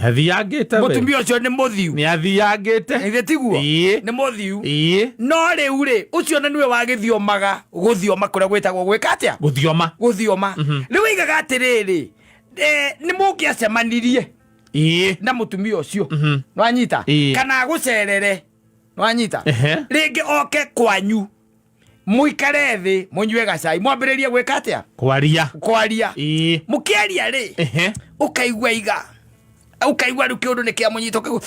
Athiangite we. Mutumia ucio ni muthiu. Ni athiangite. Ithe tiguo. Ni muthiu. No riu ri ucio na niwe wagithiomaga guthioma kuria gwitagwo gwika atia? Guthioma. Riu igaga atiriri. Ni mukiacemanirie. Na mutumia ucio. Nwanyita. Kana gucerere. Nwanyita. Ringi oke kwanyu. Muikare thi munywe gacai mwambiririe gwika atia? Kwaria. Mukiaria ri. Ukaigwa iga. Ukaigwa ru kiundu ni kia munyito kiu.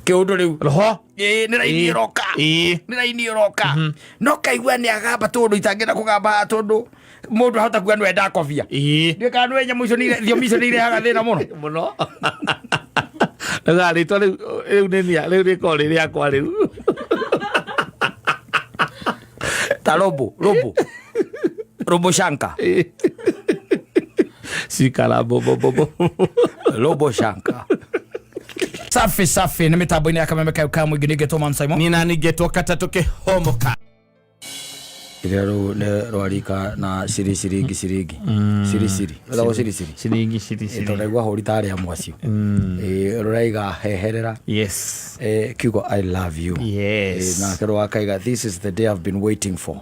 Kiundu riu. Roho. Ni raini roka. Ni raini roka. No kaigwa ni agamba tundu itangira kugamba tundu mundu hota kuga no enda kofia. Ndi kana no nyamu icio ni thiomi icio ni irehaga thina muno. Ngari to riu ni ko ri akwa riu. Ta Robo Shanka. Sikala bobo. Robo Shanka. Safi na mitambo ina Kameme Kauka mwingine geto Mansaimo. Nina ni geto Katatoke Homoka. Ilero ne rwarika na siri. Ro siri. Itoregwa hori tare ya mwasio. Roraiga heherera. Yes. Kigo I love you. Yes. Na kero akaiga this is the day I've been waiting for.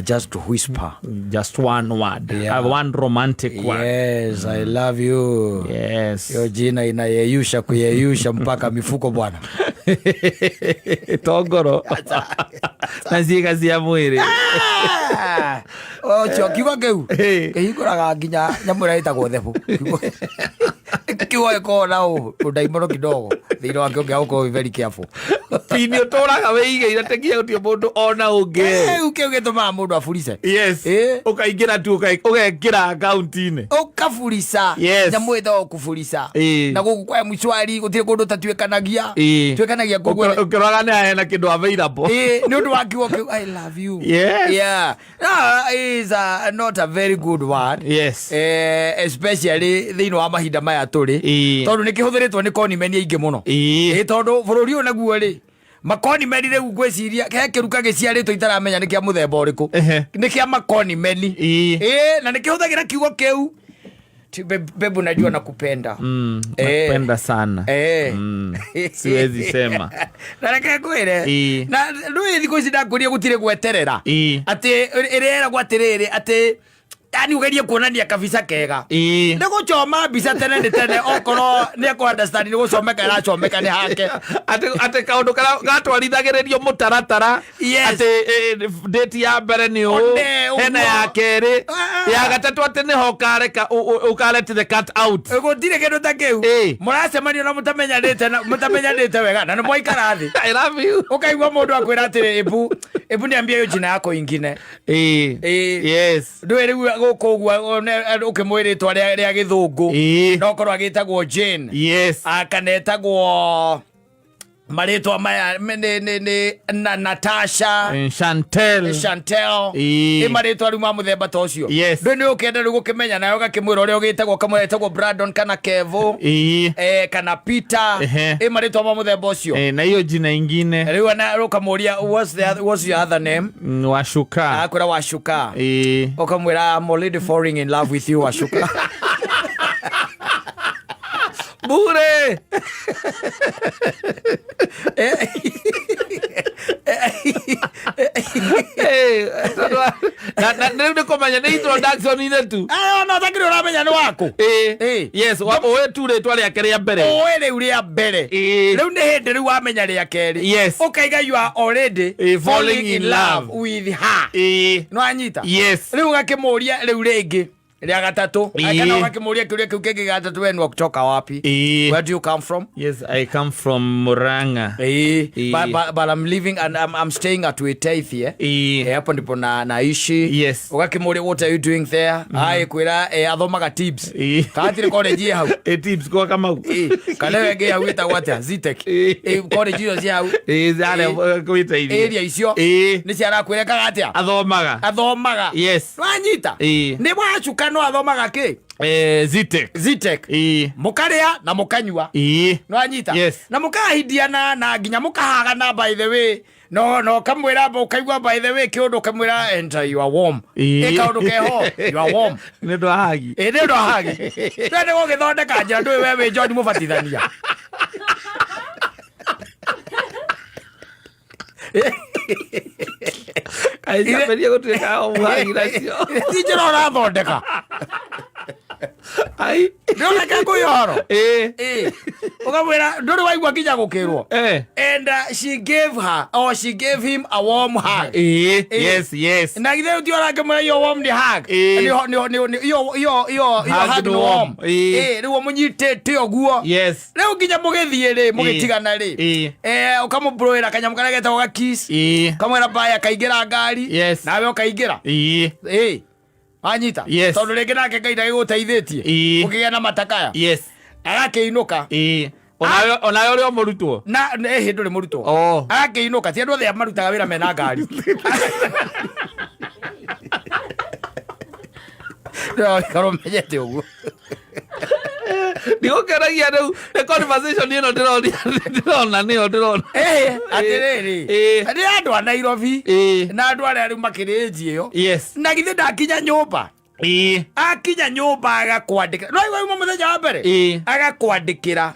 Just to whisper. Just one word. One romantic word. Yes, I love you. Yes. Yo jina kuyeyusha mpaka mifuko bwana. Togoro. Naziga zia mwiri. Kigo keu. Kehikoraga nginya nyamura itagwo thebu. Kigo eko na udaimoro kidogo. Thiro wake unge very careful. Pini utoraga weigeira tekia gutio mundu ona unge. Ukegituma mundu afurice. Yes. Ukaingira tu ugekira account-ini. Ukafurica. Nyamu ito kufurica. Na guku kwa mshwari gutire kundu tatwekanagia. Twekanagia gugu. Ukiraga na na kindu available. Ni undu wa kigo I love you. Yes. Yeah. Is not a very good word. Yes. Especially thino wa mahinda maya turi. Tondu nikihuthiritwo ni konimeni aingi muno. Tondu bururi u naguo ri makoni merire ugweciria ke kiruka giciaritwo itaramenya ni kia muthemba uriku ni kia makoni meni na nikihuthagira kiugo kiu bebu najua nakupenda nakupenda sana siwezi sema na reke kwire na ndu thiko ici ndakuria gutire gweterera ati irera gwatiriri ati yani ugerie kuonania kabisa kega ndego choma bisa tene okoro ne ko understand ni gocomeka ra chomeka ni hake ate kaundu kara gatwarithagirerio mutaratara ate date ya mbere ni hena ya keri ya gatatu ate ni hokareka ukarete the cut out gutire kindu ta kiu muracemanio na mutamenyanite wega na mwaikara thi I love you ukaigwa mundu akwira ati ebu niambie yo jina yako ingine yes ndwere gukugwa ukimwiritwa ria githungu no korwa gitagwo Jane akanetagwo maritwa maya ni Natasha Chantel maritwa ruma muthemba ta ucio ndu ni ukenda ru gukimenya nayo gakimwira uria ugitagwo kamwetagwo Brandon kana Kevo kana Peter maritwa ma muthemba ucio na hiyo jina ingine riu na rukamuria what's your other name Washuka akura Washuka ukamwira I'm already falling in love with you Washuka bure na ndio komanya ni introduction ine tu no takiri uramenya ni wako yes owe tu retwa ria keria mbere owe ri uria mbere riu ni hindi riu wamenya ria keri yes ukaiga you are already falling in love with her no anyita yes riu gakimuria riu ringi ria gatatu akana gakimuria kiuria kiu kingi gatatu we ni kutoka wapi where do you come from yes I come from Murang'a but I'm living and I'm staying at Wetaithie hapo ndipo naishi yes ugakimuria what are you doing there kwira athomaga tips katire college hau tips kwa kama kana wege hau itagwa atia Zitek college yo cia hau zale Wetaithie area icio ni cia arakwira kaga atia athomaga yes wanyita ni mwachuka no athomaga ki Zitek mukaria na mukanyua no anyita na mukahindiana na nginya mukahagana by the way no kamwira ukaigua by the way kiundu kamwira enter you are warm kaundu keho you are warm ni ndo hagi twende gugithondeka njira ndui wewe John mubatithania aisaberia gutuika umuhagi nacio tijira urathondeka ai ndoreka kuyoro ukamwira nduri waigua nginya gukirwo and she gave him a warm hug yes na githe uti ora ngemwira yo warm the hug yo hug no warm riwo munyitete oguo riu nginya mugithie ri mugitigana ri ukamubroira kanyamu karia getagwo ga kiss kamwira baya kaingira ngari nawe ukaingira anyita tondu ringi nake Ngai ndagiguteithitie ukigia na matakaya agakiinuka onayo uri murutwo na hindi uri murutwo agakiinuka ti andu othe marutaga wira mena ngari karomenyete uguo ndigukeragia riu the conversation ino ndirona atiriri ni andu a Nairobi na andu aria riu makiriji iyo na githe ndakinya nyumba akinya nyumba agakwandikira no igwa muthenya wa mbere agakwandikira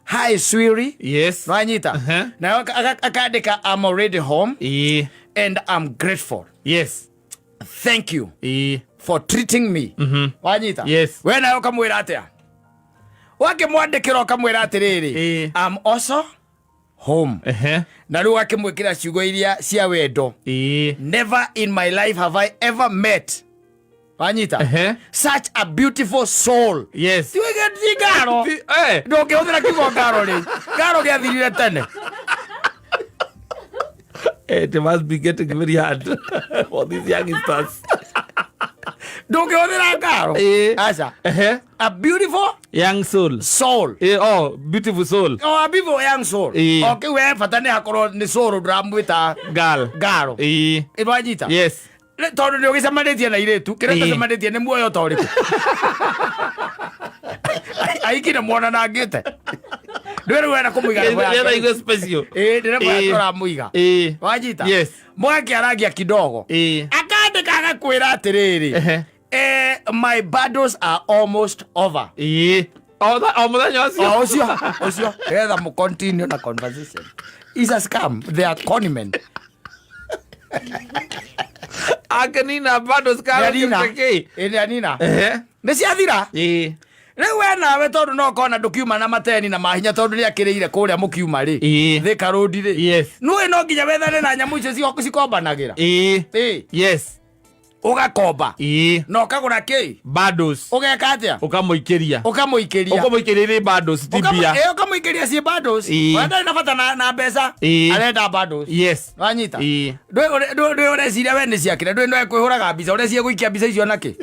hi sweetie no anyita na akandika I'm already home and I'm grateful thank you for treating me wanyita we nayo kamwira atia wakimwandikira ukamwira atiriri I'm also home na riu akimwikira ciugo iria cia wendo never in my life have I ever met wanyita such a beautiful soul tiwege ngaro ndungihũthĩra kiugo ngaro ri ngaro gĩathirire tene it must be getting very hard for these youngsters ndungihũthĩra ngaro aca a beautiful young soul beautiful soul a beautiful young soul okay we bata nĩ hakorwo nĩ soul ndũramwĩta ngaro wanyita tondu nĩ ũgĩcemanitie na irĩtu kĩrĩa tũcemanitie nĩ muoyo ta ũrĩkũ aikire mwananangĩte ndwĩrĩ wena kũmũiga ndĩramũiga wanyita mũgakĩaragia kidogo akandĩka agakwĩra atĩrĩrĩ my battles are almost over mũthenya ũcio getha mũ continue na conversation is a scam they are coniment akenina battles nina nĩ ciathira rĩu we nawe tondu no kona ndũkiuma na mateni na mahinya tondu nĩ akĩrĩire kũrĩa mũkiuma rĩ Thika Road rĩ nũĩ no nginya wethane na nyamũ icio cikombanagĩra ugakomba no ukagura ki battles ugeka atia ukamuikiria battles tibia ukamuikiria si battles wenda na bata na mbeca arenda battles wanyita ndwe ureciria we ni ciakire ndwe no ekwihuraga mbica ureciria guikia mbica icio naki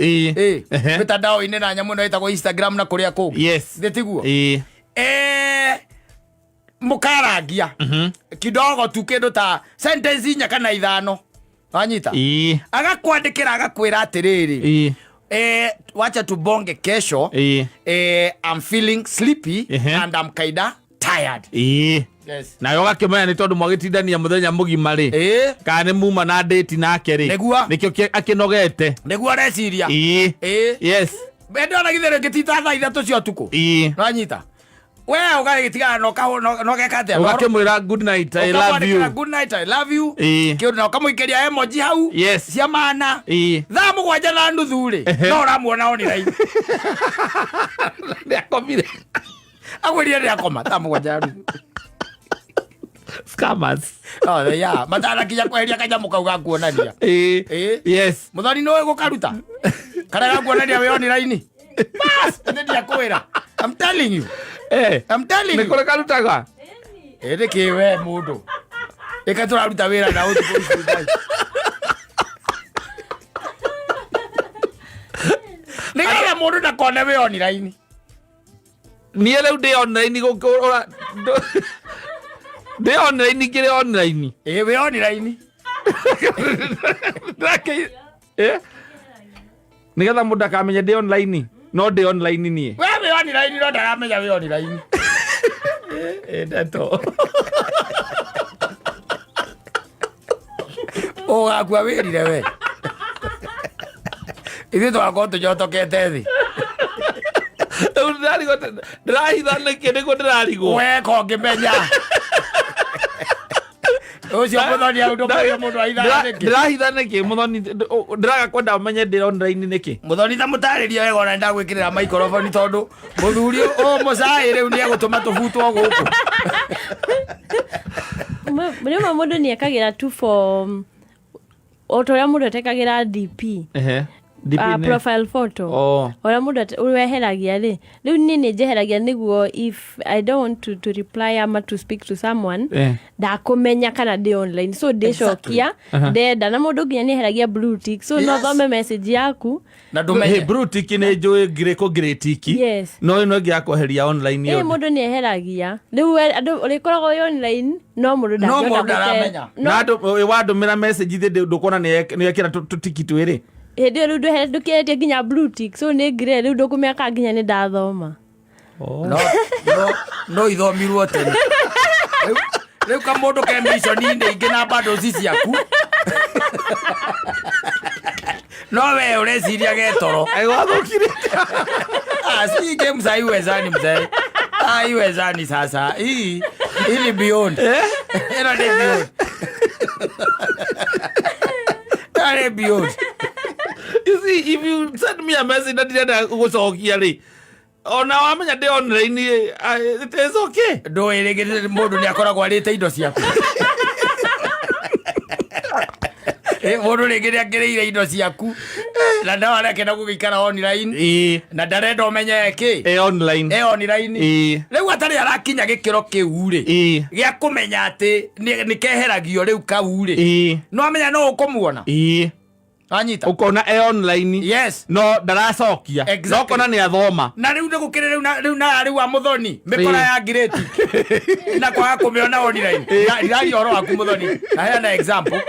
mitandao ine na nyamu no itagwo Instagram na kuria ku ndetiguo mukarangia kidogo tu kindu ta sentence inya kana ithano wanyita agakwandikira agakwira atiriri wacha tubonge kesho I'm feeling sleepy and I'm kinda tired na yo gakimenya ni tondu mwagitindania muthenya mugima ri kana muma na date nake ri nikio akinogete niguo areciria bendo na githere ngitita thaa 3 cia utuku wanyita we ugagitigana no gekate ugakimwira good night I love you kiundu na ukamuikeria emoji hau cia mana thaa 7:30 ri no uramuona oni rai ndakomire agweria ri akoma thaa 7:30 scammers matara kinya kweheria kanyamu kau gakuonania muthoni no gukaruta kana gakuonania we oni raini bas ndia kwira I'm telling you nikore karutaga kiwe mundu turaruta wira na utuko ici nikaga mundu ndakone we online niĩ rĩu ndĩ online gũkũra ndĩ online kĩrĩ online we online nigetha mundu akamenya ndi online no ndi online nie wewe online no ndaramenya wewe online ndeto gakua wirire we ithuĩ twakorwo tũnyotokete thĩ ndĩrahitha nĩkĩ nĩguo ndĩrarigwo weka ũngĩmenya ũcio mũthoni aundu mũndũ ahithaga nĩkĩ ndĩrahitha nĩkĩ mũthoni ndĩraga kwenda ũmenye ndĩ online nĩkĩ mũthoni ta mũtarĩria wega ona ndagwĩkĩrĩra microphone tondũ mũthuri mũcai rĩu nĩegũtũma tũbutwo gũkũ rĩmwe mũndũ nĩekagĩra tu for o ta ũrĩa mũndũ etekagĩra DP profile photo ũrĩa mũndũ weheragia rĩ rĩu niĩ nĩnjeheragia nĩguo if I don't want to reply ama to speak to someone ndakũmenya kana ndĩ online so ndĩcokia ndenda na mũndũ nginya nĩeheragia blue tick so no thome message yaku na ndũmenye blue tick nĩ njũĩ grey tick no ĩno ĩngĩ ya kweheria online yothe mũndũ nĩeheragia rĩu andũ ũrĩkoragwo online no mũndũ ndaramenya na andũ wandũmĩra message thĩ ndũkuona nĩekĩra tũtiki twĩrĩ hĩndĩ ĩyo rĩu ndũkĩrĩtie nginya blue tick so nĩ grey rĩu ndũkũmĩaka nginya nĩ ndathoma no ithomirwo tene rĩu kamũndũ ke mission-inĩ ingĩ na bado ci ciaku no we ũreciria getoro gwathũkire si game za iwezani mzee iwezani sasa hii ili beyond ino ni beyond ino beyond. You see, if you send me a message that ndĩrenda gũcokia rĩ ona wamenya ndĩ online it is okay ndũĩrĩgĩrĩre mũndũ nĩakoragwo arĩte indo ciaku mũndũ rĩngĩ nĩakĩrĩire indo ciaku na no arekenda gũgĩikara online na ndarenda ũmenye kĩ online rĩu atarĩ arakinya gĩkĩro kĩu rĩ gĩa kũmenya atĩ nĩkeheragio rĩu kau rĩ no amenya no ũkũmuona anyita ukona online yes no ndaracokia no kona ni athoma na riu ndegukire riu na riu wa muthoni mikora ya gireti na kwa kumiona online ndari oro waku muthoni na hena example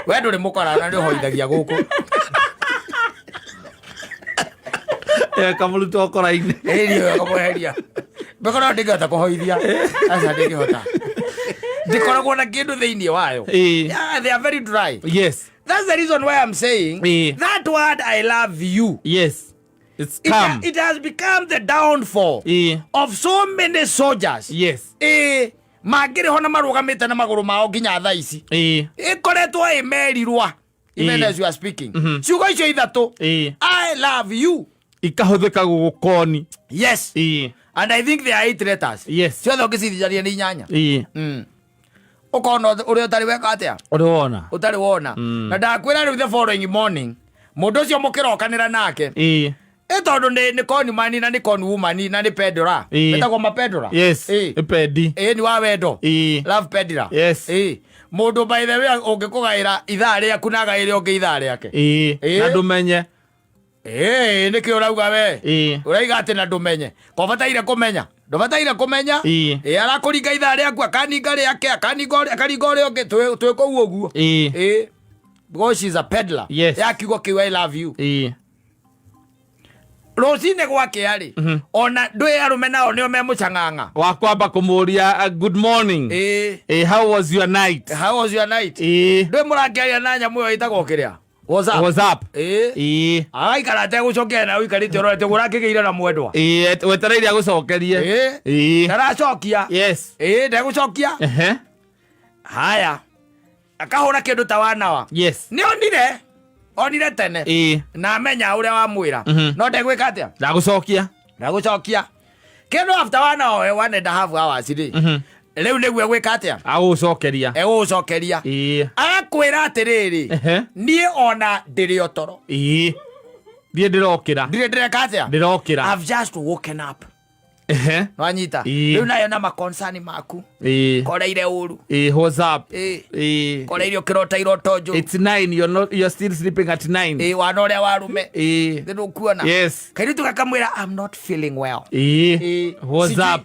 we nduri mukora na ndi hoithagia guku kamuluto okora-ini ĩrio kamweheria mbekora ndingĩhota kũhoithia aca ndingĩhota ndikoragwo na kĩndũ thĩinĩ wayo they are very dry. Yes, that's the reason why I'm saying that word I love you, yes, it has become the downfall of so many soldiers. Yes, mangĩrĩ ho na marũgamĩte na magũrũ mao nginya thaa ici ĩkoretwo ĩmerirwa even as you are speaking ciugo icio ithatũ I love you ikahũthĩka gũgũkoni. Yes, and I think they are 8 letters. Yes, ciothe ũngĩcithijania nĩ inyanya ũkona ũrĩa ũtarĩ weka atĩa ũtarĩ wona na ndakwĩra rĩu the following morning mũndũ ũcio mũkĩrokanĩra nake tondũ nĩ conman na nĩ conwoman na nĩ pedora metagwo mapedora. Yes, pedi nĩ wa wendo love pedra. Yes, mũndũ by the way ũngĩkũgaĩra ithaa rĩaku na agaĩre ũngĩ ithaa rĩake na ndũmenye nĩkĩ ũrauga we ũraiga atĩ na ndũmenye kũbataire kũmenya ndũbataire kũmenya arakũringa ithaa rĩaku akaninga rĩake akaringa ũrĩa ũngĩ twĩ kũu ũguo because she's a peddler ya kiugo kĩu I love you. Rũcinĩ gwakĩa-rĩ ona ndũĩ arũme nao nĩo me mũcang'ang'a wa kwamba kũmũria good morning, how was your night, ndũĩ mũrakĩaria na nyamũ ĩyo ĩtagwo kĩrĩa WhatsApp. Agaikara ategũcokia na ũikarĩte ũrorete ũrakĩgĩire na mwendwa wetereire agũcokerie ndaracokia. Ndegũcokia. Haya akahũra kĩndũ ta wanawa nĩ onire tene na amenya ũrĩa wamwĩra no ndegwĩka atĩa ndagũcokia kĩndũ after 1.5 hours rĩ rĩu nĩguo egwĩka atĩa egũcokeria akwĩra atĩrĩrĩ niĩ ona ndĩrĩ o toro ndĩreka atĩa I've just woken up. Wanyita rĩu nayo na makonsani maku koreire ũru koreire ũkĩrota iroto njũru. It's 9, you're still sleeping at 9. Wana ũrĩa warume ndĩrũkuona kairitu kakamwĩra I'm not feeling well.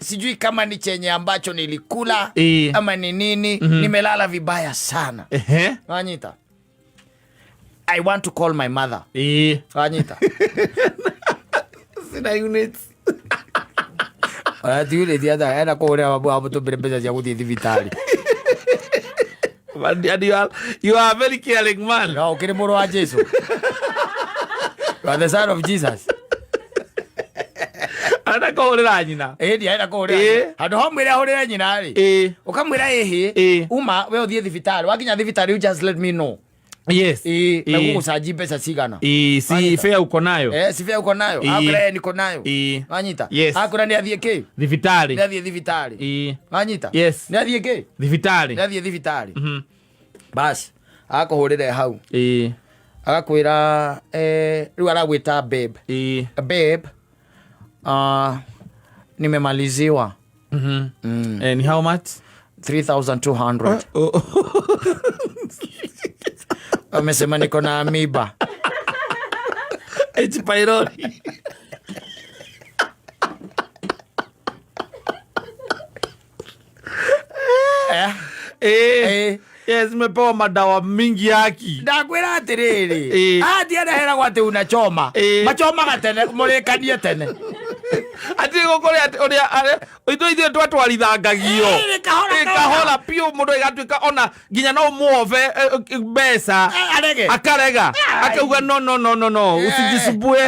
Sijui kama ni chenye ambacho nilikula ama ni nini nimelala vibaya sana. Wanyita I want to call my mother. Fanyita. Sina units. Tiule tiada era kore abu to pesa cia guthii thibitari. And you are a very caring man. No, kire moro wa Jesu. You are the son of Jesus. Ana kohorera nyina. Dia era kohorera. Handu hamwe ria horera nyina ri. Ukamwira uma we uthie thibitari. Wakinya thibitari you just let me know. Yes. Na kukusaji pesa cigana. Si fea uko nayo. Si fea uko nayo. Akura niko nayo. Wanyita. Yes. Akura ni athie ki? Thibitari. Ni athie thibitari. Wanyita. Yes. Ni athie ki? Thibitari. Ni athie thibitari. Bas. Akohorere hau. Agakwira riu aragwita babe. Babe. Nimemaliziwa. And how much? 3,200. Wamesema niko na amiba. H. pylori. Yes, mepewa madawa mingi yaki. Ndakwira atiriri. Ndiana hera gwate unachoma. Machoma gatene murekanie tene. Ati gukore oria ithuĩ twatwarithangagio kahora piũ mũndũ ĩgatuĩka ona nginya no muove mbeca akarega akauga no usijisumbue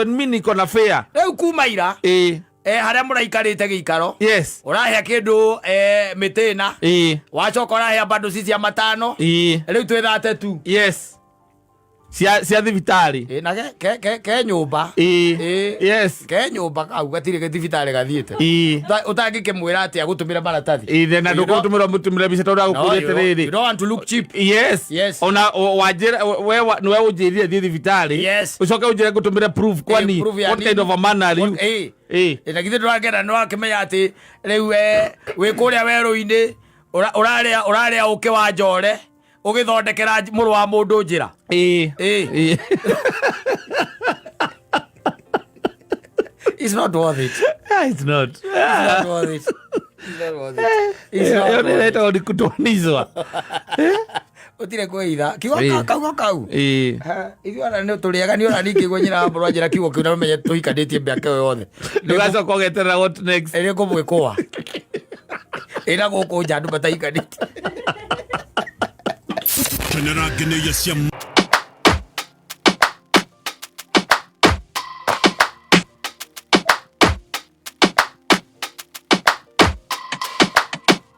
mimi niko na fare rĩu kuma ira haria mũraikarĩte gĩikaro yes ũrahĩa kĩndũ mĩtĩna wacoka ũrahĩa bando cia matano rĩu twĩthate tu yes cia thibitari na ke nyumba yes ke nyumba kau gatire ke thibitari gathiete utangikimwira ati agutumira maratathi na ndugutumira bica tondu agukurite riri you don't want to look cheap yes ona wajira we unjirire thi thibitari ucoke unjire gutumira proof kwani what kind of a man are you ina githe nduragera no akimenya ati riu we kuria weru-ini uraria uke wa njore ugithondekera muru wa mundu njira it's not worth it. It's not worth it. It's not worth it. Kutonizwa utire kuitha kiwa kau ithuara ni turiaga ni ora ningi gwenyira mburu njira kiwo kiu na menye tuikanditie mbeke yothe ndugacoka ugeterera what next ere kumwikwa ina guku njandu bataikanditie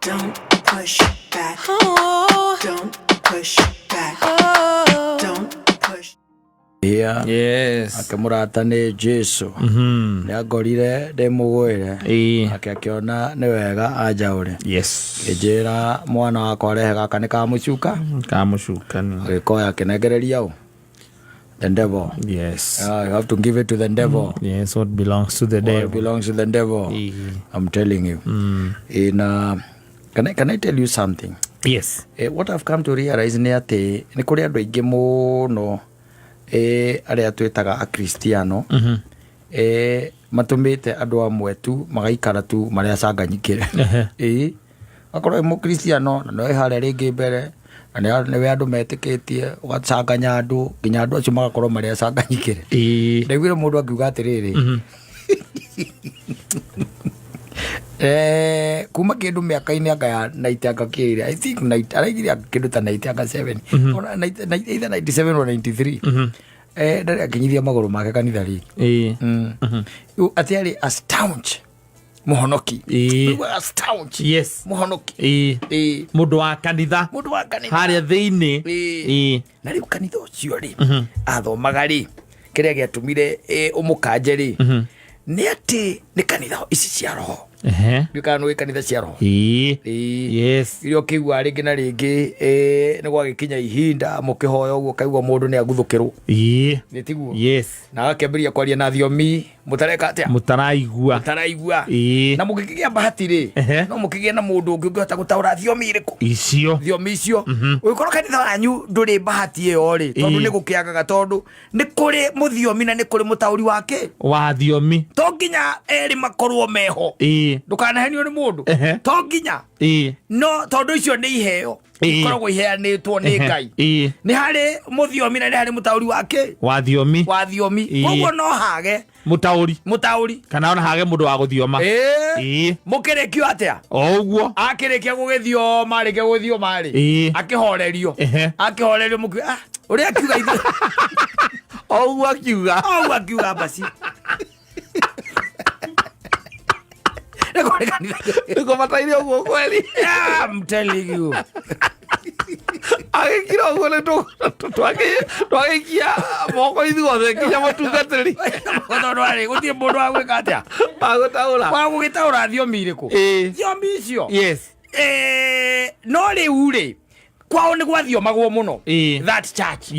Don't push back. Oh. Don't push back. Oh. Don't push. Yes. Akimurata ni Jesu. Ni agorire ndimugwire. Akiona ni wega anjaure. Yes. Kijira mwana wakwa rehe gaka ni kamucuka. Kamucuka ni. Gikoya kinegereria u. The devil. Yes. You have to give it to the devil. Yes, what belongs to the devil. What belongs to the devil. I'm telling you. Can I tell you something? Yes. What I've come to realize ni ati ni kuri andu aingi muno aria twitaga a Kristiano matumite andu amwe tu magaikara tu maria canganyikire akorwo mu Kristiano na no ihare ringi mbere na ni we andu metikitie ugacanganya andu nginya andu acio magakorwo maria canganyikire ndaiguire mundu akiuga atiriri kuma kindu miaka-ini anga ya 90 anga kiri I think 90 araigire kindu ta 90 anga 7 ona 97 or 93 ndari akinyithia maguru make kanitha ri atiari astound muhonoki astound yes muhonoki mundu wa kanitha haria thiini na riu kanitha ucio ri athomaga ri kiria giatumire umukanje ri ni ati ni kanitha ici cia roho bikano we kanitha cia roho yes irio kiwa ringi na ringi ni gwagikinya ihinda mukihoya uguo kaigwa mundu ni aguthukirwo ni tiguo yes na akemberia kwaria na thiomi mutareka atia mutaraigua na mukigia bahati ri no mukigia na mundu ungihota gutaura thiomi iriku thiomi icio uikoro kanitha wanyu nduri bahati iyo ri tondu ni gukiagaga tondu ni kuri muthiomi na ni kuri mutauri wake wa thiomi to nginya eri makorwo meho ndukanahenio ni mundu to nginya no tondu icio ni iheo ikoragwo iheanitwo ni Ngai ni hari muthiomi na ni hari mutauri wake wa thiomi koguo no hage mutauri kana ona hage mundu wa guthioma mukirekio atia oguo akirikia gugithioma rike guthioma ri akihorerio mukio uri akiuga ithu oguo akiuga basi niko matairi oguo kweli. I'm telling you. Agikira oguo ni twagikia moko ithuothe nginya matungatĩri gũthondwarĩ gũtirĩ mũndũ wa gwĩka atĩa wa gũgĩtaũra thiomi irĩkũ thiomi icio no rĩu rĩ kwao nĩ gwathiomagwo mũno that church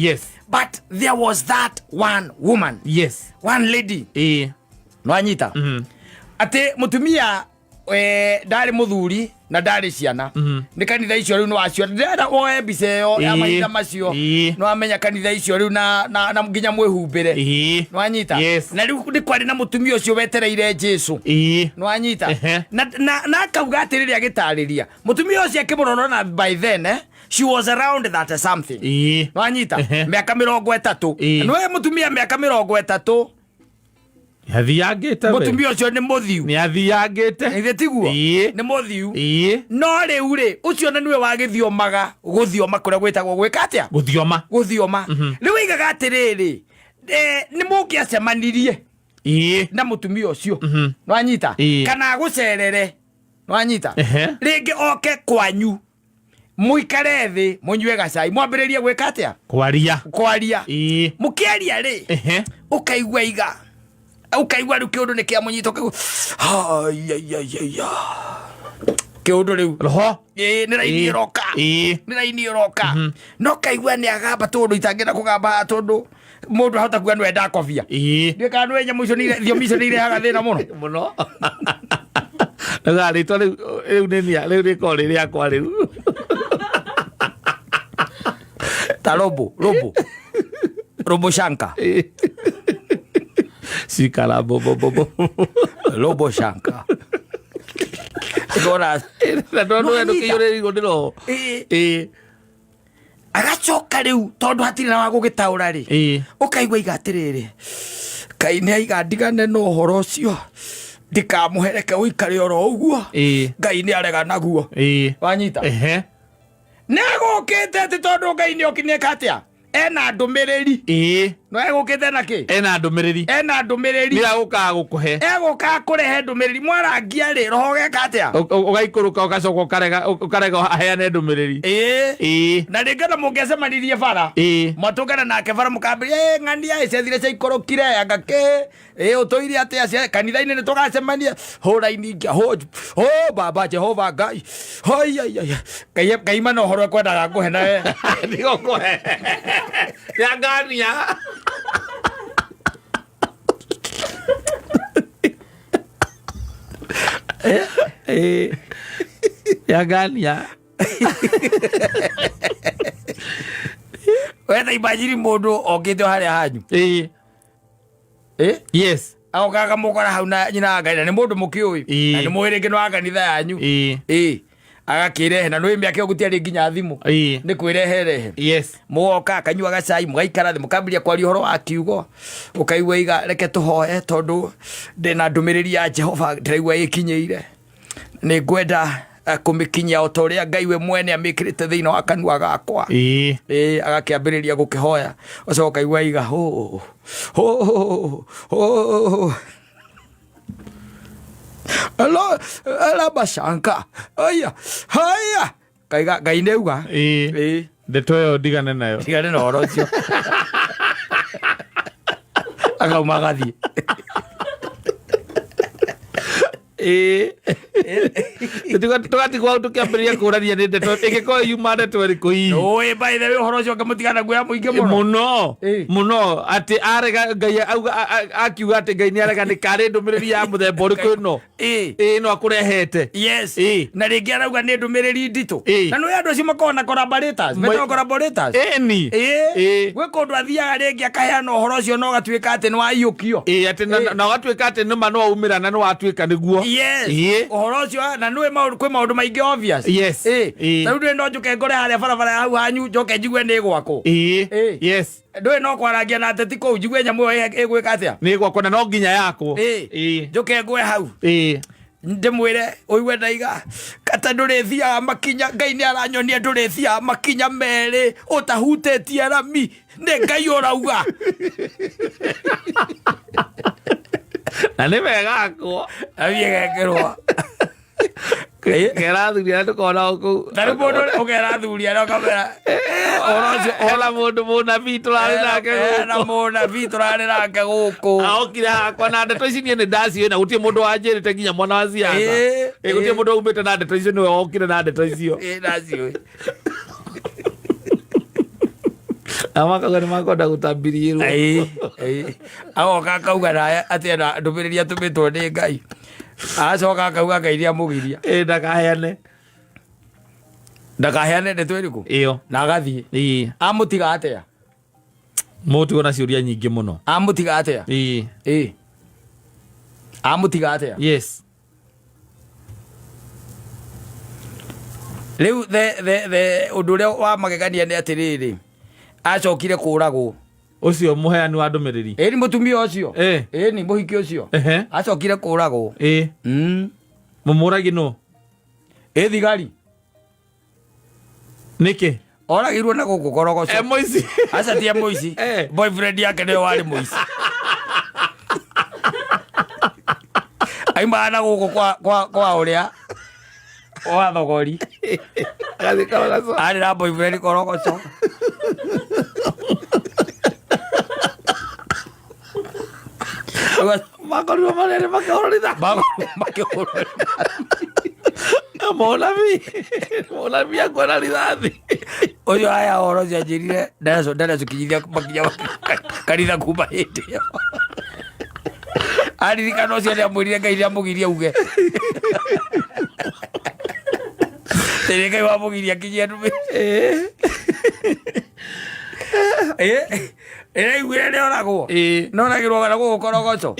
but there was that one woman one lady no anyita atĩ mũtumia ndarĩ mũthuri na ndarĩ ciana nĩ kanitha icio rĩu nĩ wacio ndĩrenda woe mbica ĩyo ya mahinda macio no amenya kanitha icio rĩu na nginya mwĩhumbĩre no anyita na rĩu nĩ kwarĩ na mũtumia ũcio wetereire Jesũ no anyita na akauga atĩ rĩrĩa agĩtarĩria mũtumia ũcio akĩmũrora na by then she was around that something no anyita mĩaka 30 no mũtumia mĩaka 30 athiangite mutumia ucio ni muthiu ni athiangite ithe tiguo ni muthiu no riu ri ucio na niwe wagithiomaga guthioma kuria gwitagwo gwika atia guthioma riu igaga atiriri ni mukiacemanirie na mutumia ucio no anyita kana gucerere no anyita ringi oke kwanyu muikare thi munywe gacai mwambiririe gwika atia kwaria mukiaria ri ukaigwa iga ukaigwa riu kiundu ni kia munyito kiundu riu roho ni raini roka no kaigwa ni agamba tondu itangenda kugamba tondu mundu ahota kuga no enda kofia ndika no enya muico ni thiomi icio ni irehaga thina muno ngari to riu ni ko riri akwa riu ta robo shanka sikala Robo shanka igora no kiyore igondero agacoka riu tondu hatiri na wagugitaura ri ukaigwa igatiriri kaine aiga ndigane no horo ucio ndikamuhereke uikare oro uguo Ngai ni arega naguo wanyita negukite ti tondu Ngai ni okinie katia ena ndumiriri no egukite naki ena ndumiriri nira guka gukuhe eguka kurehe ndumiriri mwarangia ri roho geka atia ugaikuruka ugacoka ukarega aheane ndumiriri na ringana mungecemanirie bara matungana nake bara mukambi ng'ania icethire cia ikorokire angake utoire atia cia kanitha-ini ni tugacemania hura-ini ingia ho baba Jehova Ngai Ngai mana uhoro kwendaga nguhe nawe ndigo kuhe ya ngania ya gania wetha imagine mundu okite haria hanyu yes agokaga mukora hau na nyina Ngai na ni mundu mukiui na ni mwirige no kanitha yanyu agakirehe na nwi miake gutiari nginya thimu ni kwirehere mugoka akanyua gacai mugaikara thi mukambiria kwaria horo wa kiugo ukaigwa iga reke tuhoe tondu ndina ndumiriri ya Jehova ndiraigwa ikinyeire ni ngwenda kumikinyia otoria Ngai we mwene amikirite thiini wa kanua gakwa agakiambiriria gukihoya ucoka igwa iga Ala bashanka aya haya kaiga Ngai neuga ndeto yo ndigane na horo ucio agauma gathie tugatigwo tukiambĩrĩria kũrania nĩ ndeto ĩngĩkorwo yuma ndeto ĩrĩkũ hihi Oi by the way horo ũcio ngamutigana guoya mũingĩ mũno atĩ arega Ngai akiuga atĩ Ngai nĩ arega nĩ karĩ ndũmĩrĩri ya mũthemba ũrĩkũ ĩno no akũrehete yes na rĩngĩ arauga nĩ ndũmĩrĩri nditũ na nĩ andũ acio makoragwo na collaborators metagwo collaborators gwĩ kũndũ athiaga rĩngĩ akaheana ũhoro ũcio no gatuĩka atĩ nĩ waiyũkio atĩ na ũgatuĩka atĩ nĩma no waumĩra na nĩ watuĩka nĩguo ũhoro ũcio na nĩ kwĩ maũndũ maingĩ obvious na rĩu no njũke ngore harĩa barabara hau hanyu njoke njigue nĩ gwakũ ndũĩ no kwarangia na ateti kũu njigue nyamũ ĩyo ĩgwĩka atĩa nĩ gwakũ na no nginya yakwo njoke ngwe hau ndĩmwĩre ũigue ndaiga kata ndũrĩthiaga makinya Ngai nĩ aranyonia ndũrĩthiaga makinya merĩ ũtahutĩtie rami nĩ Ngai ũrauga na nĩ wega akwo athiĩ gekĩrwo kerathuria ndũkona kũu tarĩ mũndũ ũkerathuria no kamera ona mũndũ mũnabii tũrarĩ nake gũkũ aokire hakwa na ndeto ici niĩ nĩ ndaciũĩ na gũtirĩ mũndũ wanjĩrĩte nginya mwana wa ciaca gũtirĩ mũndũ umĩte na ndeto icio nĩwe wokire na ndeto icio ndaciũĩ amakauga nĩ makwenda gũtambirierwo agoka akauga naye atĩ na ndũmĩrĩri atũmĩtwo nĩ Ngai acoka akauga Ngai nĩ amũgiria ndakaheane ndeto ĩrĩkũ ĩyo na agathiĩ amũtiga atĩa mũtugo na ciũria nyingĩ mũno amũtiga atĩa amũtiga atĩa yes rĩu ũndũ ũrĩa wa magegania nĩ atĩrĩrĩ acokire kũragwo ũcio mũheani wa ndũmĩrĩri nĩ mũtumia ũcio nĩ mũhiki ũcio acokire kũragwo mũmũragi nũ thigari nĩkĩ oragirwo na gũkũ korogoco mũici aca ti mũici boyfriend yake nĩwe warĩ mũici aimaga na gũkũ kwa ũrĩa wa thogori arĩ na boyfriend korogoco makorirwo manene makĩhũrĩra Mũnabii akwenda rithathi ũcio aya horo cia njĩrire ndarecokinyithia makinya kanitha kuma hĩndĩ ĩyo aririkana ũcio nĩ amwĩrire Ngai nĩ amũgirie uge tĩrĩ Ngai wamũgiria kinyia ndũmĩrĩri ĩraiguire nĩ oragwo noragĩrwo na gũkũ korogoco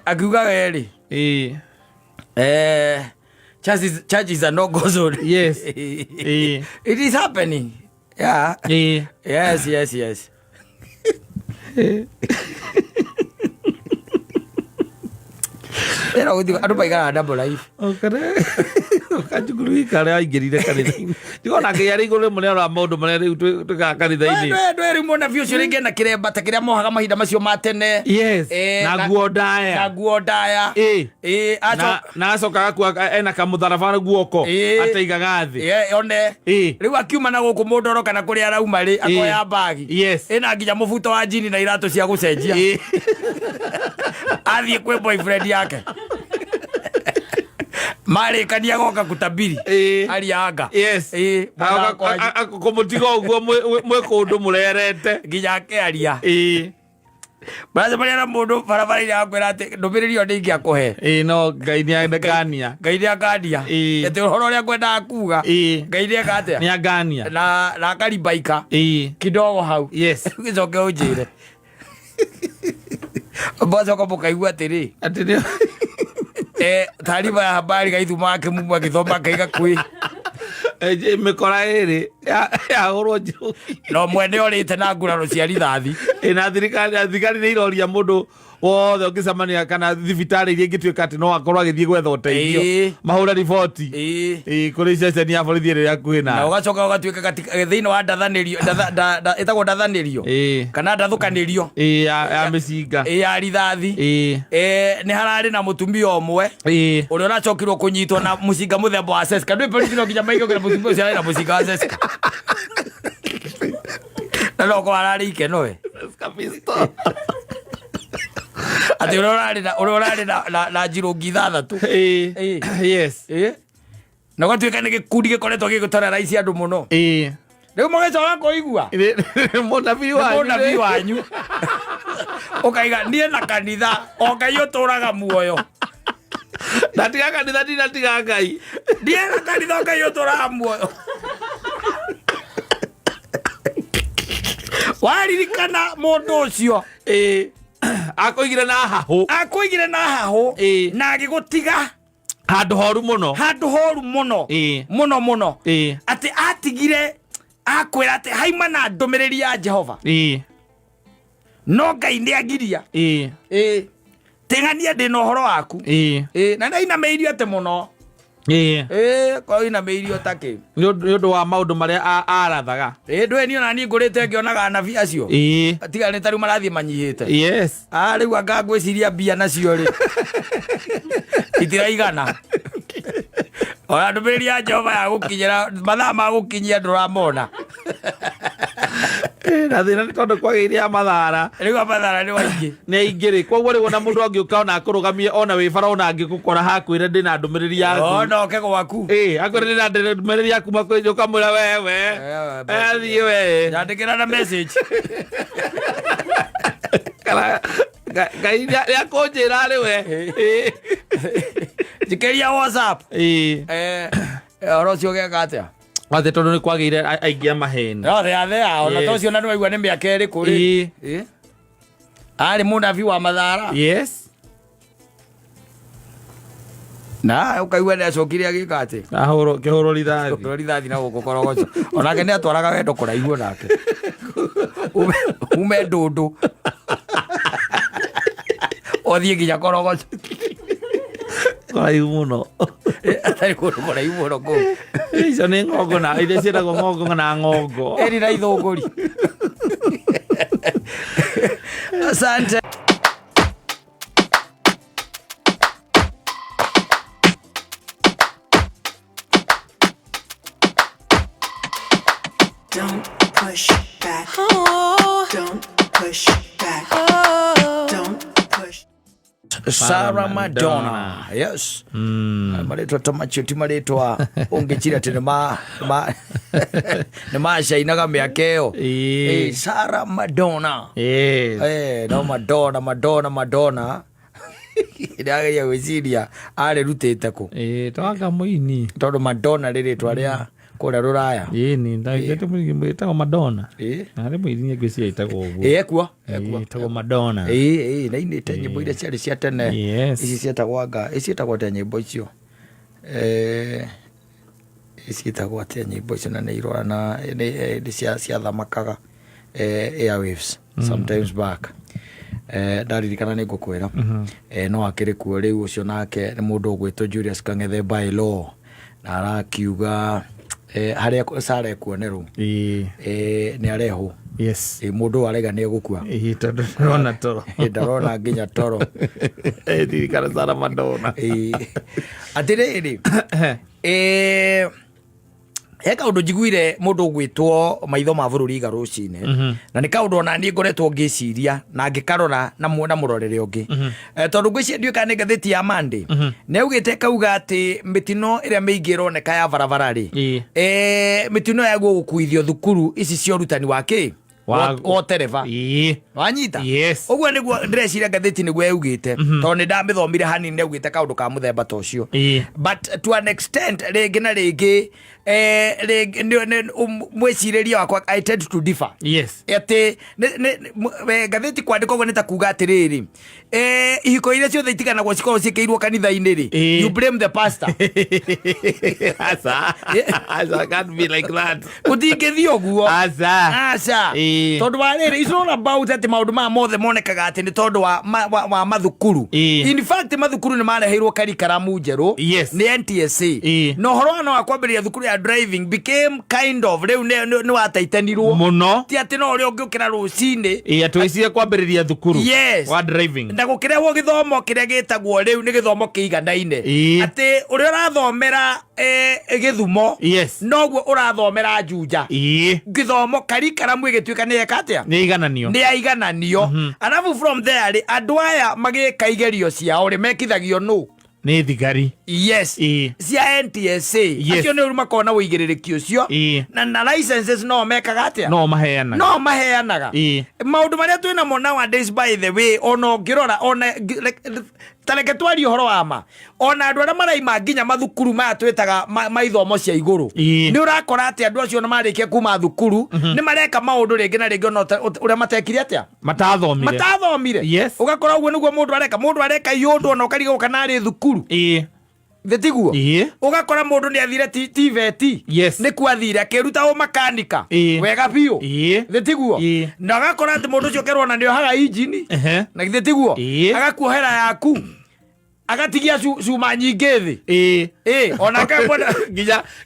akiuga werĩ charges are not go zone. Yes. It is happening. Yeah. Yes. Era udiga adu baiga double life. Okay. Kajuguru ikare aingirire kanitha-ini. Ndikona ngĩarĩ igũrũ mũne ora maũndũ marĩa rĩu tũgaga kanitha-ini. Ndweri mona biũ cio rĩngĩ na kĩremba ta kĩrĩa mohaga mahinda macio ma tene. Yes. Na nguo ndaya. Na acokaga kuga ena kamũtharaba guoko ataigaga thĩ. One. Rĩu akiuma na gũkũ mũndoro kana kũrĩa arauma rĩ akoya bagi. Yes. Ĩna nginya mũbuto wa jini na iratũ cia gũcenjia. Athiĩ kwĩ boyfriend yake. Mari kania goka kutabiri arianga yes akomutiga uguo mwe kundu murerete nginya akearia baraza bariana mundu barabara ira akwira ati ndumiririo ndingi akuhe no Ngai ni agania ete horo ria kwenda akuga Ngai ni akatia ni agania na karibaika kidogo hau yes gicoke unjire bozo ko mukaigua atiri taarifa ya habari gaithuma ake mumu agithoma kaiga kwi mikora iri ya horo njiru no mwene orite na nguraro cia rithathi na thirikari ni iroria mundu wothe ũngĩcemania kana thibitarĩ iria ingĩtuĩka atĩ no akorwo agĩthiĩ gwetha ũteithio mahũre riboti kũrĩ ceceni ya borithi ĩrĩa hakuhĩ nawe na ũgacoka ũgatuĩka thĩinĩ wa ndathanĩrio ĩtagwo ndathanĩrio kana ndathũkanĩrio ya mĩcinga ya rithathi nĩ hararĩ na mũtumia ũmwe ũrĩa ũracokirwo kũnyitwo na mũcinga mũthemba wa seska ndũĩ borithi no nginya maigũkĩra mũtumia ũcio arĩ na mũcinga wa seska na no ko ararĩ ikeno we ati urorari na njirungi 6 yes na gwatuika ni gikundi gikoretwo gigutara raisi andu muno riu mugecoka kuigua munabii wanyu ukaiga nie na kanitha o Ngai uturaga muoyo ndatiga kanitha ndinatiga Ngai nie na kanitha o Ngai uturaga muoyo waririkana mundu ucio akoigire na hahu na agigutiga handu horu muno muno ati atigire akwira ati haimana ndumiriri ya Jehova no Ngai ni agiria tengania ndi no horo waku na ndaina meirio ate muno kwa ina meirio take ni undu wa maundu maria arathaga ndwe ni ona ni ngurite ngionaga anabii acio tiga ni tari marathie manyihite riu anga ngwiciria mbia nacio ri itiraigana ora ndumiriri ya Jehova ya gukinyira mathaa ma gukinyia nduramona na thina ni tondu kwagiria mathara riu mathara ni waingi ni aingiri koguo riu na mundu angiuka ona akurugamie ona wi bara ona angikukora hakwire ndi na ndumiriri yaku ona oke gwaku akwire ndi na ndumiriri yaku makwenjo kamura wewe athie we yandikira na message kala Ngai ya konjira ri we jikeria WhatsApp oro cio geka atia ate tondu ni kwagire aingia maheni thea ona tocio na nwaigua ni miaka eri kuri ari munabii wa mathara na ukaigua ni acokire agika ati kihuro rithathi na guku korogoco onake ni atwaraga wendo kuraihu nake ume ndundu othie nginya korogoco kuraihu muno atari kundu kuraihu muno ku icio ni ngongo na iria cietagwo ngongo na ngongo eri na ithunguri asante Don't push back. Don't push back. Don't push. Sarah Madonna. Yes. Maretwa tamacho ti maretwa ungechira ati ni mashainaga miaka iyo Sarah Madonna. No Madonna irageria gwiciria ari rutite ku twaga muini tondu Madonna riritwa ria kuria ruraya ni ndagete mwitagwo Madonna ari muini ngwiciria itagwo uguo itagwo Madonna na inite nyimbo iria ciari cia tene ici cietagwo anga icietagwo te nyimbo icio icietagwo te nyimbo icio na ni irorana ni cia thamakaga airwaves sometimes back ndaririkana ni ngukwira no akiri kuo riu ucio nake ni mundu ugwitwo Julius Kang'ethe by law na arakiuga haria Sarah kuoneru ni areho mundu arega ni egukua tondu ndarona toro ndarona nginya toro ndirikana Sarah Madonna atiriri he kaundu njiguire mundu ugwitwo maitho ma bururi iga rucine na ni kaundu ona ni ngoretwo ngiciria na ngikarora na murorere ungi tondu ngwiciria ndiuka ni ngatheti ya Monday ne ugite kauga ati mitino iria miingi ironeka ya barabara ri mitino ya gukuithio thukuru ici cia urutani wake wa tereva wanyita uguo niguo ndreciria ngatheti niguo eugite tondu ni ndamithomire hanini ne ugite kaundu ka muthemba ta ucio but to an extent ringi na ringi mwiciriria wakwa I tend to differ ati ngatheti kwandika uguo nita kuga atiriri ihiko iria ciothe itiganagwo cikorwo ciĩkĩirwo kanitha-inĩ ri you blame the pastor asa can't be like that utingĩthio ũguo asa tondu wa rĩrĩ it's not about ati maundu ma mothe monekaga ati ni tondu wa mathukuru in fact mathukuru ni mareheirwo karikaramu njeru ni NTSA no horo no akwambĩrĩria thukuru ya driving became kind of riu ni wataitanirwo muno ti ati no uri ungiukira rucini atwicirie kwambĩrĩria thukuru wa driving na gukirehwo githomo kiria gitagwo riu ni githomo kiiganaine ati uri urathomera githumo noguo urathomera Juja githomo karikaramu igituika nĩ ekatia nĩ aigananio arabu from there andũ aya magĩka igerio ciao rĩ mekithagio nũ nĩ thigari cia NTSA acio nĩ makona ũigĩrĩrĩki ũcio na licenses no mekaga atia no maheanaga maũndũ marĩa twĩna mo nowadays by the way ona ũngĩrora ona tareke twari ũhoro wa ma ona andũ arĩa maraima nginya mathukuru maya twĩtaga maithomo cia igũrũ nĩ ũrakora atĩ andũ acio nĩ marĩkia kuma thukuru nĩ mareka maũndũ rĩngĩ na rĩngĩ ona ũrĩa matekire atia matathomire ũgakora ũguo nĩguo mũndũ areka yũndũ ona ũkarigwo kana arĩ thukuru tiguo ũgakora mũndũ nĩ athire TVET nĩ kwathire akĩruta makanika wega biũ tiguo na agakora atĩ mũndũ ũcio kerwo na nĩ ohaga injini na tiguo agakuohera yaku agatigia cuma nyingĩ thĩ ona kamwe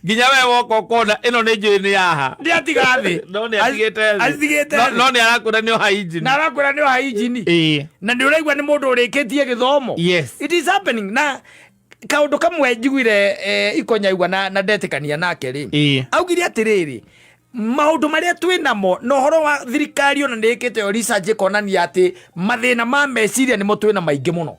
nginya we woko kona ĩno nĩ njũĩ nĩ yaha nĩ atiga thĩ no nĩ atigĩte no nĩ arakwĩra nĩ oha injini na nĩ ũraigua nĩ mũndũ ũrĩkĩtie gĩthomo it is happening na kaũndũ kamwe njiguire ikonyaigua na ndetĩkania nake rĩ augire atĩrĩrĩ maũndũ marĩa twĩnamo na ũhoro wa thirikari ona nĩ ĩkĩte yo research ĩkonania atĩ mathĩna ma meciria nĩmo twĩna maingĩ mũno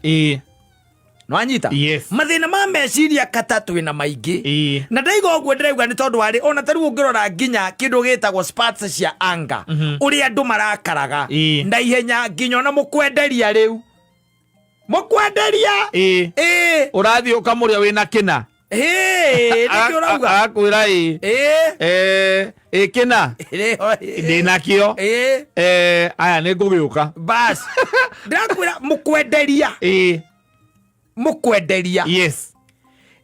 no anyita mathĩna ma meciria kata twĩna maingĩ na ndaiga ũguo ndĩrauga nĩ tondũ warĩ ona tarĩu ũngĩrora nginya kĩndũ gĩtagwo spats cia anga ũrĩa andũ marakaraga na ihenya nginya ona mũkwenderia rĩu ũrathiĩ ũkamũrĩa wĩna kĩna nĩkĩo ũrauga akwĩra kĩna ndĩnakĩo aya nĩ ngũgĩũka bas ndĩrakwĩra mũkwenderia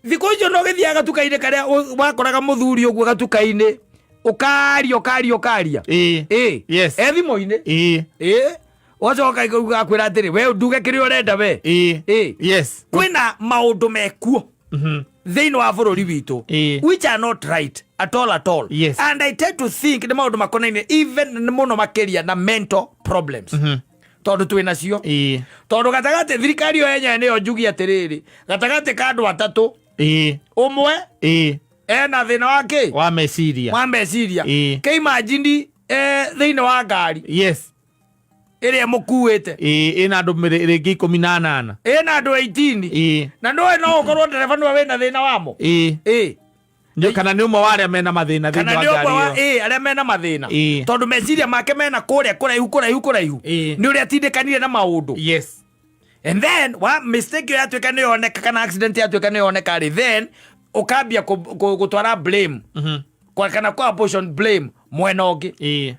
thikũ icio no gĩthiaga gatuka-inĩ karĩa wakoraga mũthuri ũguo gatuka-inĩ ũkaria thimũ-inĩ wacoka gakwĩra atĩrĩ we nduge kĩrĩa ũrenda we kwĩna maũndũ mekuo thĩinĩ wa bũrũri witũ which are not right at all and I tend to think nĩ maũndũ makonainie even mũno makĩria na mental problems tondũ twĩna cio tondũ gatagatĩ thirikari yo yenyewe nĩyo njugi atĩrĩrĩ gatagatĩ ka andũ atatũ ũmwe ena thĩna wa meciria kĩimagini thĩinĩ wa ngari ĩrĩa mũkuĩte ĩna andũ rĩngĩ 18 ĩna andũ 18 na no ũkorwo ndereba nĩwe wĩna thĩna wamo kana nĩ ũmwe wa arĩa mena mathĩna thĩinĩ wa ngari ĩyo arĩa mena mathĩna tondũ meciria make mena kũrĩa kũraihu nĩ ũrĩa atindĩkanire na maũndũ and then mistake ĩyo yatuĩka nĩ yoneka kana accident yatuĩka nĩ yoneka rĩ then ũkambia gũtwara blame kana kwa portion blame mwena ũngĩ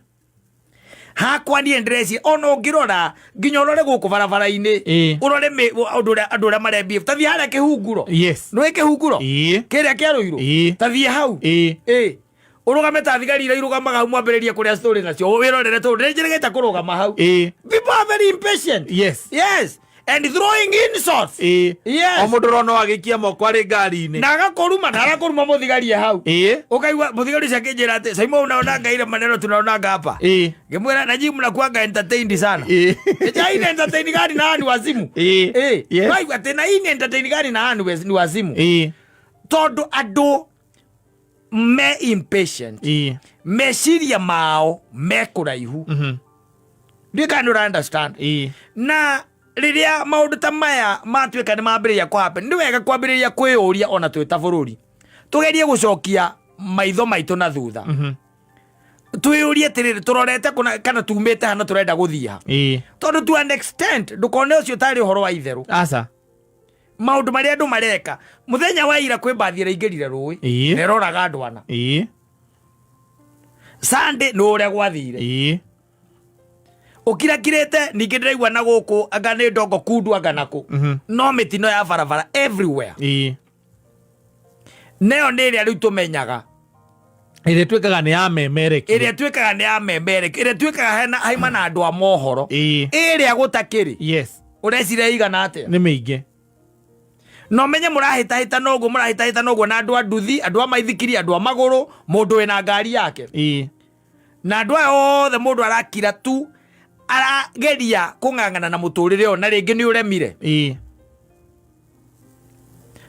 hakwa niĩ ndĩreciria ona ũngĩrora nginya ũrore gũkũ barabara-inĩ ũrore andũ ũrĩa marembia tathiĩ harĩa kĩhunguro nĩwe kĩhunguro kĩrĩa kĩarũirwo tathiĩ hau ũrũgame ta thigari iria irũgamaga hau mwambĩrĩrie kũrĩa story nacio wĩrorere tondũ nĩnjĩrĩgĩte kũrũgama hau people are very impatient and throwing insults o mũndũ ũrona agĩikia moko arĩ ngari-inĩ na agakoruma mũthigarie hau ũkaigua mũthigari ũcio akĩnjĩra atĩ Simon unaona ngaire maneno tunaonanga hapa ngĩmwĩra na nyinyi mnakuanga entertained sana ina entertain gani na ni wazimu waigua atĩ na ina entertain gani na ni wazimu tondũ andũ me impatient meciria mao me kũraihu ndikana understand na rĩrĩa maũndũ ta maya matuĩka nĩ mambĩrĩria kũhappen nĩ wega kwambĩrĩria kwĩyũria ona twĩ ta bũrũri tũgerie gũcokia maitho maitũ na thutha twĩyũrie atĩrĩrĩ tũrorete kana tumĩte hana tũrenda gũthiĩ ha tondũ to an extent ndũkone ũcio tarĩ ũhoro wa itherũ maũndũ marĩa andũ mareka mũthenya wa ira kwĩ mbathi ĩraingĩrire rũĩ na ĩroraga andũ ana Sunday nĩ ũrĩa gwathire ukirakirete ningĩ ndĩraigua na gũkũ anga nĩ ndongo kundu anga nakũ no mĩtino ya barabara everywhere neyo nĩ ĩrĩa rĩu tũmenyaga ĩrĩa tuĩkaga nĩ ya memereki ĩrĩa tuĩkaga haima na andũ a mohoro ĩrĩa gũtakĩrĩ ũreciria igana atĩa nĩ mĩingĩ no menye mũrahĩtahĩta noguo na andũ a nduthi andũ a maithikiri andũ a magũrũ mũndũ wĩna ngari yake na andũ aya othe mũndũ arakira tu arageria kũng'ang'ana na mũtũrĩre ũyũ na rĩngĩ nĩ ũremire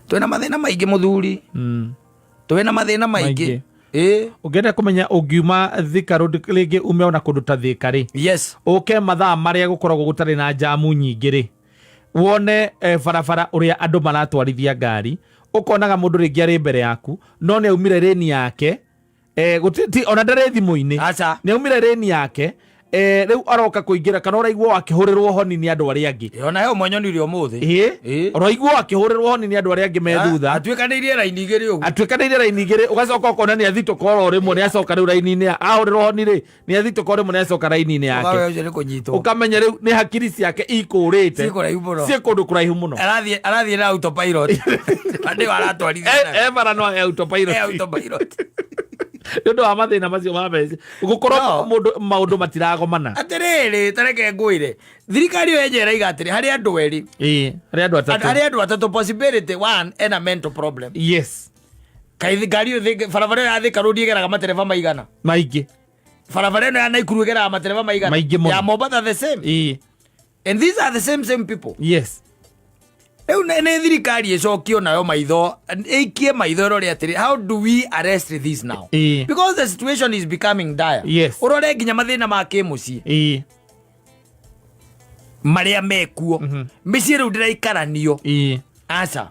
twĩna mathĩna maingĩ mũthuri twĩna mathĩna maingĩ Ungenda kumenya ungiuma Thika Road rĩngĩ ume ona kũndũ ta Thika rĩ. Yes. Ũke mathaa marĩa gũkoragwo gũtarĩ na jamu nyingĩ rĩ. Wone barabara ũrĩa andũ maratwarithia ngari. Ũkonaga mũndũ rĩngĩ arĩ mbere yaku no nĩ aumire reni yake. Gũtiti ona ndarĩ thimũ-inĩ. Acha. Nĩ aumire reni yake. Rĩu aroka kũingĩra kana ũraigua akĩhũrĩrwo honi nĩ andũ arĩa angĩ. Ona he ũmonyonire ũmũthĩ. Ũraigua akĩhũrĩrwo honi nĩ andũ arĩa angĩ me thutha. Atuĩkanĩirie raini igĩrĩ ũguo. Atuĩkanĩirie raini igĩrĩ ũgacoka ũkona nĩ athi tũkoro rĩmwe nĩ acoka rĩu raini-inĩ ahũrĩrwo honi rĩ nĩ athi tũkoro rĩmwe nĩ acoka raini-inĩ yake. Ũkamenya rĩu nĩ hakiri ciake ikũrĩte. Ciĩ kũndũ kũraihu mũno. Arathiĩ na autopilot. Andĩ waratwarithia. Bara no autopilot. Nĩũndũ wa mathĩna macio ma meci gũkorwo maũndũ matiragomana. Atĩrĩrĩ tareke ngwĩre thirikari ĩyo yenjera iga atĩrĩ harĩ andũ erĩ. Harĩ andũ atatũ possibility one and a mental problem. Yes. Kaithĩ ngari ĩyo barabara ya Thika Road ĩgeraga matereba maigana. Maingĩ. Barabara ĩno ya Naikuru ĩgeraga matereba maigana. Ya Mombasa the same. And these are the same people. Yes. Rĩu nĩ thirikari ĩcokio nayo maitho ĩikie maitho rore atĩrĩ how do we arrest this now? Because the situation is becoming dire. Yes. Ũrore nginya mathĩna ma kĩmũciĩ marĩa mekuo mĩciĩ rĩu ndĩraikaranio. Aca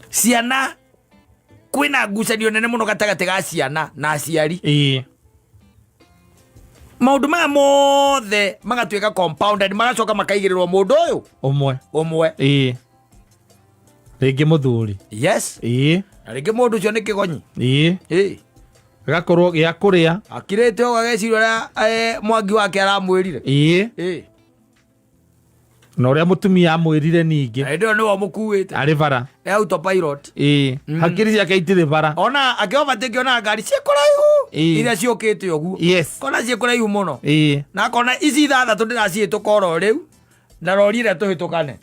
ciana kwĩna ngucanio nene mũno gatagatĩ ga ciana na aciari. Maũndũ maya mothe magatuĩka compounded magacoka makaigĩrĩrwo mũndũ ũyũ ũmwe. Rĩngĩ mũthuri. Yes. Na rĩngĩ mũndũ ũcio nĩ kĩgonyi. Gakorwo gĩa kũrĩa akirĩte o gageciria ũrĩa Mwangi wake aramwĩrire. Na ũrĩa mũtumia amwĩrire ningĩ. Na ndio nĩwe mũkuĩte. Arĩ bara. Autopilot. Hakiri ciake itirĩ bara. Ona akĩobatĩkio na ngari ciĩkũraihu. Iria ciũkĩte ũguo. Yes. Kona ciĩkũraihu mũno. Na kona ici ithathatũ ndĩracihĩtũka oro rĩu na rori ĩrĩa tũhĩtũkane.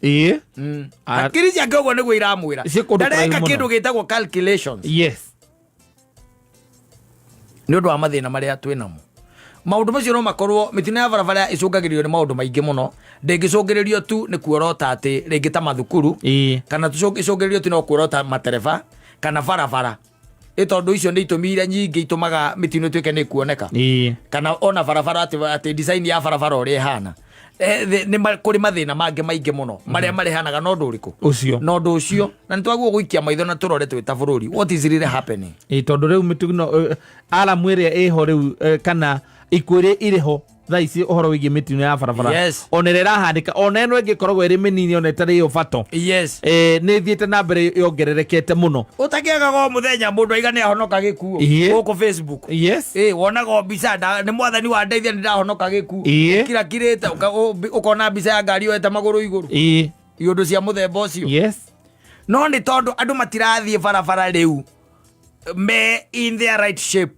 Hakiri ciake ũguo nĩguo iramwĩra. Ndareka kĩndũ gĩtagwo calculations. Yes. Nĩ ũndũ wa mathĩna marĩa twĩnamo. Maũndũ macio no makorwo mĩtino ya barabara icũngagĩrĩrio nĩ maũndũ maingĩ mũno. Ndĩngĩcũngĩrĩrio tu nĩ kuorota atĩ rĩngĩ ta mathukuru kana icũngĩrĩrio tu no kuorota matereba kana barabara. Tondũ icio nĩ itũmi iria nyingĩ itũmaga mĩtino ĩtuĩke nĩ kuoneka. Kana ona barabara atĩ design ya barabara ũrĩa ĩhana. Nĩ kũrĩ mathĩna mangĩ maingĩ mũno marĩa marehanaga na ũndũ ũrĩkũ ũcio na nĩtwagwo gũikia maitho na tũrore twĩ ta bũrũri what is really happening. Tondũ rĩu mĩtino aramu ĩrĩa ĩho rĩu kana ikuũ iria irĩ ho thaa ici ũhoro wĩgiĩ mĩtino ya barabara ona ĩrĩa ĩrahandĩka ona ĩno ĩngĩkoragwo ĩrĩ mĩnini ona ĩtarĩ yo bato nĩ ĩthiĩte na mbere yongererekete mũno. Ũtakĩagaga o mũthenya mũndũ aigana ahonoka gĩkuũ gũkũ Facebook. Wonaga mbica nĩ mwathani wa ndeithia nĩ ndahonoka gĩkuũ kirakirĩte ũkona mbica ya ngari yoete magũrũ igũrũ iũndũ cia mũthemba ũcio. No nĩ tondũ andũ matirathiĩ barabara rĩu me in their right shape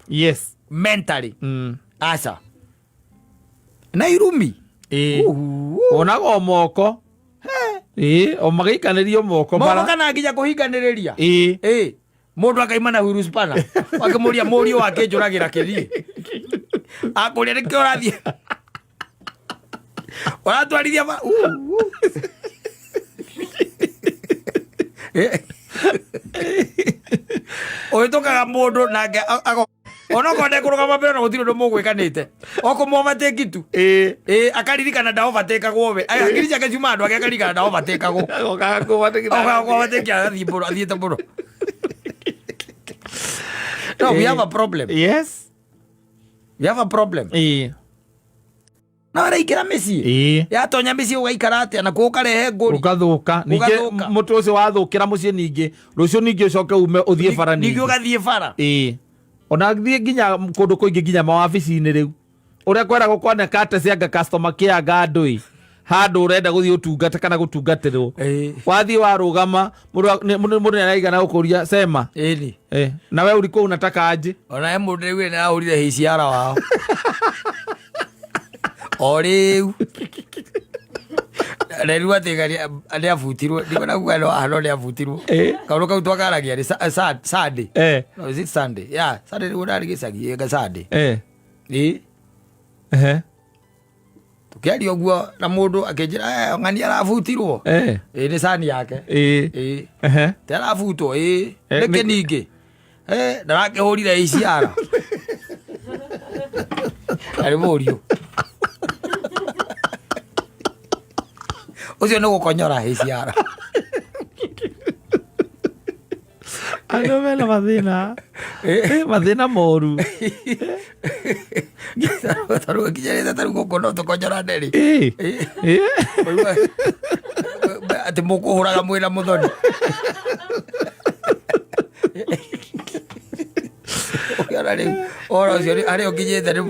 mentally. Aca na irumi onaga o moko o magĩikanĩrio moko bara kana nginya kũhinganĩrĩria mũndũ akaima na hurus pana akĩmũria mũriũ wake njũragĩra kĩri akũria nĩkĩo ũrathiĩ ũratwarithia ũhĩtũkaga mũndũ nake ona konde kũrũgama mbere na gũtirĩ ũndũ mũgwĩkanĩte okũmũovatĩki tu akaririkana ndaovatĩkagwo we hakiri ciake ciuma andũ ake akaririkana ndaovatĩkagwo okavatĩki athiĩte mbũro. No, we have a problem. Yes. We have a problem. Na waraingĩra mĩciĩ yatonya mĩciĩ ũgaikara atĩa na kuo ũkarehe ngũri ũgathũka ningĩ mũtũ ũcio wathũkĩra mũciĩ ningĩ rũciũ ningĩ ũcoke ume ũthiĩ bara ningĩ ũgathiĩ bara. Ona thiĩ nginya kũndũ kũingĩ nginya mawabici-inĩ rĩu ũrĩa kweragwo kwaneka ate cianga customer care andũ handũ ũrenda gũthiĩ ũtungata kana gũtungatĩrwo wathiĩ warũgama mũndũ nĩaraigana gũkũria sema na we ũriko unataka aje ona he mũndũ rĩu nĩarahũrire hiciara wao o rĩu rĩu atĩ nĩabutirwo ndikona kuga nĩabutirwo kaũndũ kau twakaragia Sunday. No, is it Sunday? Yeah, Sunday nĩguo ndarĩ gĩcagi Sunday. Tukiaria ũguo na mũndũ akĩnjĩra ng'ani arabutirwo nĩ sani yake te arabutwo nĩkĩ ningĩ ndarakĩhũrire iciara arĩ mũriũ ũcio nĩ gũkonyora iciara andũ mena mathĩna moru tarũ gĩkinyĩrĩte tarũ gũkũ no tũkonyora nderi atĩ mũkũhũraga mwĩna mũthoni ora ũcio arĩa ũkinyĩte nĩ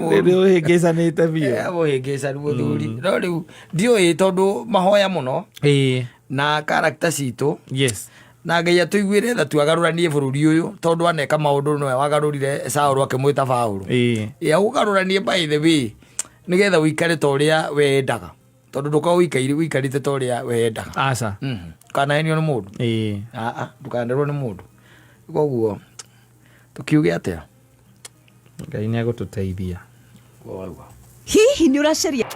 ũhĩngĩcanĩte biũ ũhĩngĩcanu mũthuri no rĩu ndiũĩ tondũ mahoya mũno na character citũ na Ngai atũiguĩre tha twagarũranie bũrũri ũyũ tondũ aneka maũndũ nĩwe wagarũrire Saũlũ akĩmwĩta Paũlũ agũgarũranie by the way nĩgetha ũikare ta ũrĩa wendaga tondũ ndũkorwo ũikarĩte ta ũrĩa wendaga aca ndũkanahenio nĩ mũndũ ndũkanerwo nĩ mũndũ koguo tũkiuge atĩa Ngai nĩ agũtũteithia hihi nĩ ũracaria